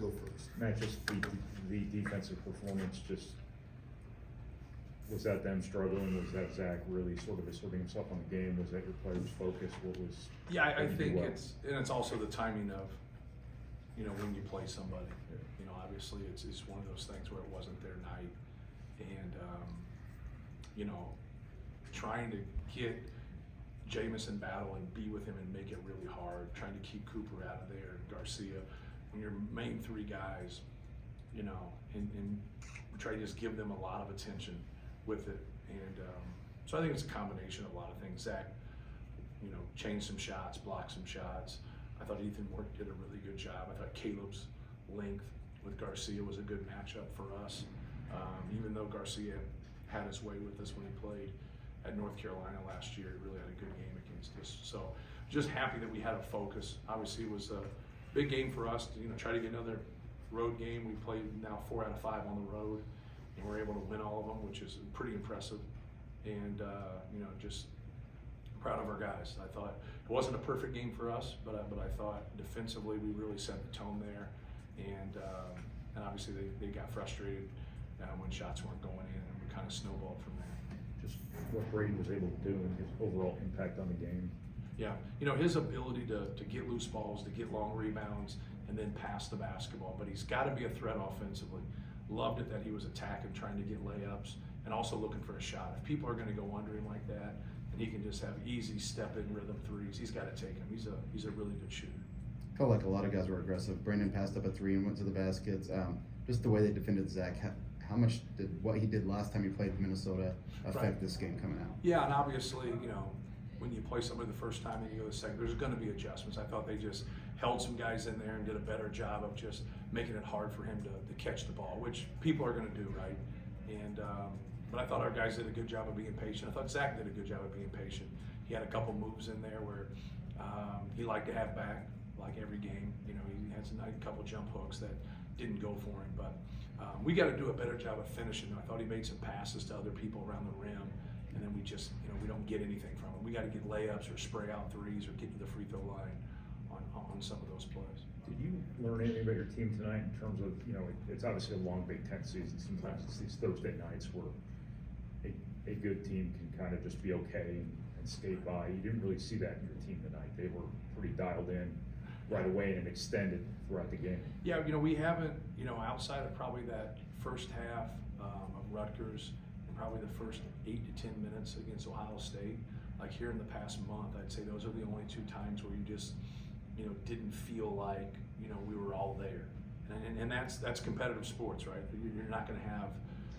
go first. Matt, just the defensive performance, just, was that them struggling? Was that Zach really sort of asserting himself on the game? Was that your players' focus? What was? Yeah, I what did you think do well? it's also the timing of, when you play somebody. Obviously it's one of those things where it wasn't their night, and trying to get Jamison battle and be with him and make it really hard, trying to keep Cooper out of there, Garcia, when your main three guys, and try to just give them a lot of attention with it. And so I think it's a combination of a lot of things. Zach, changed some shots, blocked some shots. I thought Ethan Work did a really good job. I thought Caleb's length with Garcia was a good matchup for us. Even though Garcia had his way with us when he played at North Carolina last year, he really had a good game against us. So just happy that we had a focus. Obviously it was a big game for us to try to get another road game. We played now 4 out of 5 on the road, and we're able to win all of them, which is pretty impressive. And just proud of our guys. I thought it wasn't a perfect game for us, but I thought defensively we really set the tone there, and obviously they got frustrated when shots weren't going in, and we kind of snowballed from there. Just what Brady was able to do and his overall impact on the game. Yeah, his ability to get loose balls, to get long rebounds, and then pass the basketball, but he's got to be a threat offensively. Loved it that he was attacking, trying to get layups, and also looking for a shot. If people are going to go under him like that, and he can just have easy step-in rhythm threes, he's got to take them. He's a really good shooter. Felt like a lot of guys were aggressive. Brandon passed up a 3 and went to the baskets. Just the way they defended Zach, how much did what he did last time he played Minnesota affect this game coming out? Yeah, and obviously, when you play somebody the first time and you go the second, there's going to be adjustments. I thought they just held some guys in there and did a better job of just making it hard for him to catch the ball, which people are going to do, right? And but I thought our guys did a good job of being patient. I thought Zach did a good job of being patient. He had a couple moves in there where he liked to have back, like every game. He had a couple jump hooks that didn't go for him, but we got to do a better job of finishing. I thought he made some passes to other people around the rim, and then we just, we don't get anything from him. We got to get layups or spray out threes or get to the free throw line on some of those plays. Did you learn anything about your team tonight in terms of, it's obviously a long Big Ten season. Sometimes it's these Thursday nights where a good team can kind of just be okay and skate by. You didn't really see that in your team tonight. They were pretty dialed in right away and extended throughout the game. Yeah, we haven't, outside of probably that first half of Rutgers and probably the first 8 to 10 minutes against Ohio State, like here in the past month, I'd say those are the only 2 times where you just, didn't feel like, we were all there. And that's competitive sports, right? You're not going to have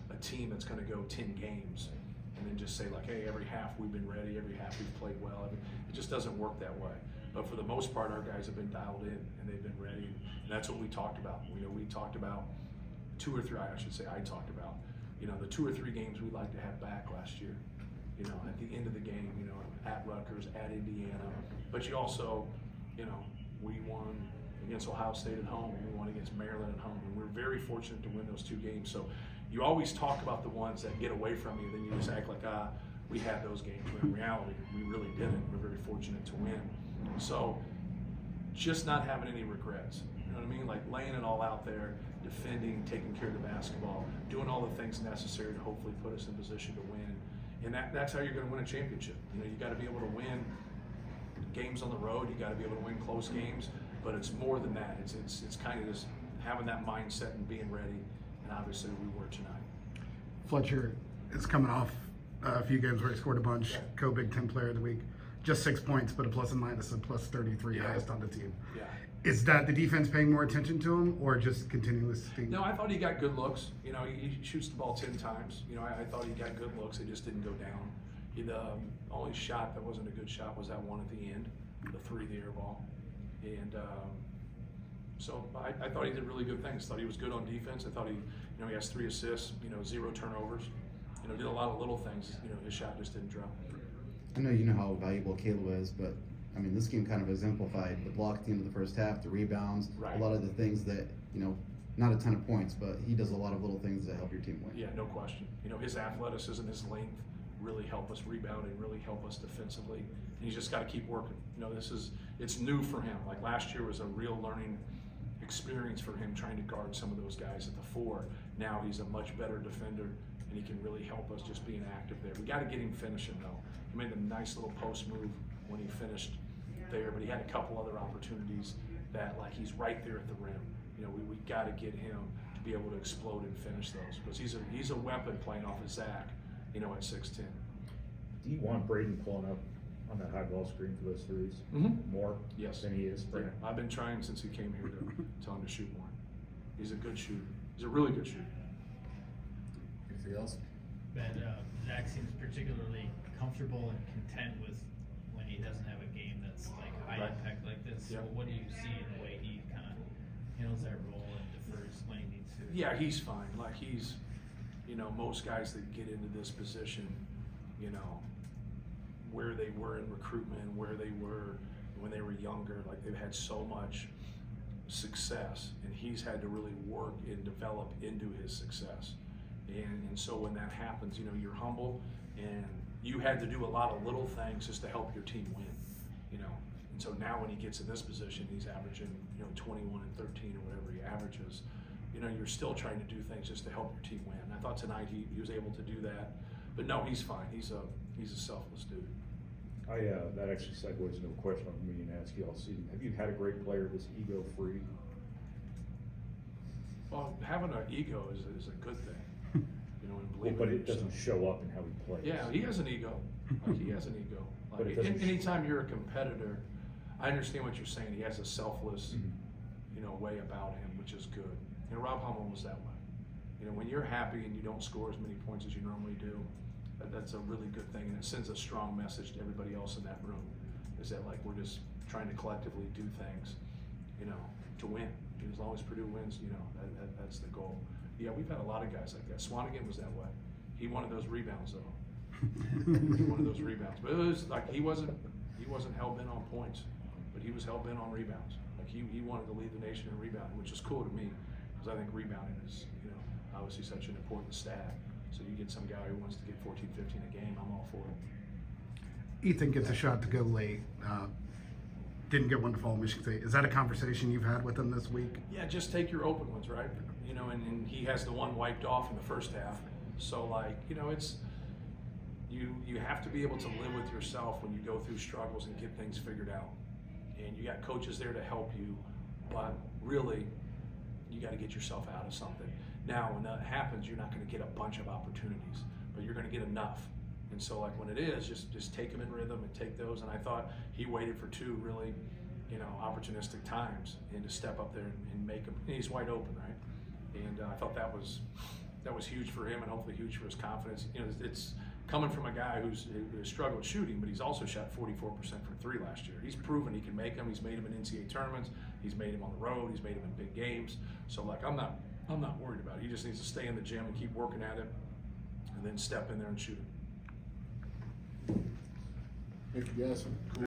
a team that's going to go 10 games and then just say like, hey, every half we've been ready, every half we've played well. It just doesn't work that way. But for the most part, our guys have been dialed in and they've been ready. And that's what we talked about. We talked about 2 or 3, I should say, I talked about, the 2 or 3 games we'd like to have back last year. At the end of the game, at Rutgers, at Indiana. But you also, we won against Ohio State at home, and we won against Maryland at home, and we're very fortunate to win those 2 games. So you always talk about the ones that get away from you, then you just act like, we had those games, when in reality, we really didn't. We're very fortunate to win. So just not having any regrets, you know what I mean? Like laying it all out there, defending, taking care of the basketball, doing all the things necessary to hopefully put us in position to win. And that's how you're going to win a championship. You got to be able to win games on the road. You got to be able to win close games. But it's more than that. It's kind of just having that mindset and being ready. And obviously we were tonight. Fletcher is coming off a few games where he scored a bunch. Yeah. Co-Big Ten Player of the Week. Just 6 points, but a plus and minus of plus 33, Yeah. highest on the team. Yeah. Is that the defense paying more attention to him, or just continuously? No, I thought he got good looks. He shoots the ball 10 times. I thought he got good looks. They just didn't go down. The only shot that wasn't a good shot was that one at the end, the 3, the air ball. And so I thought he did really good things. Thought he was good on defense. I thought he has 3 assists, 0 turnovers. Did a lot of little things. His shot just didn't drop. I know you know how valuable Caleb is, but I mean, this game kind of exemplified the block at the end of the first half, the rebounds, Right. a lot of the things that, not a ton of points, but he does a lot of little things that help your team win. Yeah, no question. His athleticism, his length really help us rebound and really help us defensively. And he's just got to keep working. It's new for him. Like last year was a real learning experience for him trying to guard some of those guys at the 4. Now he's a much better defender, and he can really help us just being active there. We got to get him finishing though. He made a nice little post move when he finished there, but he had a couple other opportunities that, like, he's right there at the rim. You know, we got to get him to be able to explode and finish those, because he's a weapon playing off of Zach, you know, at 6'10". Do you want Braden pulling up on that high ball screen for those threes more Yes. than he is? Yeah, I've been trying since he came here to tell him to shoot more. He's a good shooter. He's a really good shooter. Anything else? But Zach seems particularly comfortable and content with when he doesn't have a game that's like high Right. impact like this. Yeah. So what do you see in the way he kind of handles that role and defers when he needs to? Yeah, he's fine. Like, he's, you know, most guys that get into this position, you know, where they were in recruitment, where they were when they were younger, like, they've had so much success, and he's had to really work and develop into his success. And so when that happens, you know, you're humble, and you had to do a lot of little things just to help your team win, you know. And so now when he gets in this position, he's averaging, you know, 21 and 13 or whatever he averages. You know, you're still trying to do things just to help your team win. I thought tonight he was able to do that, but no, he's fine. He's a selfless dude. That actually segues into a question I've been meaning to ask you all season. Have you had a great player that's ego-free? Well, having an ego is a good thing, you know, and believing But in it doesn't yourself. show up in how he plays. Yeah, he has an ego. Like, he has an ego. But it Like, doesn't anytime you're a competitor, I understand what you're saying. He has a selfless, Mhm. you know, way about him, which is good. And Rob Hummel was that way. You know, when you're happy and you don't score as many points as you normally do, that's a really good thing, and it sends a strong message to everybody else in that room. Is that, like, we're just trying to collectively do things, you know, to win. And as long as Purdue wins, you know, that's the goal. Yeah, we've had a lot of guys like that. Swanigan was that way. He wanted those rebounds though. He wanted those rebounds, but it was like he wasn't hell bent on points, but he was hell bent on rebounds. Like, he wanted to lead the nation in rebounding, which is cool to me, because I think rebounding is, you know, obviously such an important stat. So you get some guy who wants to get 14, 15 a game, I'm all for it. Ethan gets a shot to go late. Didn't get one to fall Michigan State. Is that a conversation you've had with him this week? Yeah, just take your open ones, right? You know, and he has the one wiped off in the first half. So, like, you know, it's, you have to be able to live with yourself when you go through struggles and get things figured out. And you got coaches there to help you, but really, you got to get yourself out of something. Now, when that happens, you're not going to get a bunch of opportunities, but you're going to get enough. And so, like, when it is, just take him in rhythm and take those. And I thought he waited for 2 really, you know, opportunistic times and to step up there and make them. And he's wide open, right? And I thought that was huge for him, and hopefully huge for his confidence. You know, it's coming from a guy who struggled shooting, but he's also shot 44% from 3 last year. He's proven he can make them. He's made them in NCAA tournaments. He's made them on the road. He's made them in big games. So, like, I'm not worried about it. He just needs to stay in the gym and keep working at it, and then step in there and shoot it. Thank you, guys.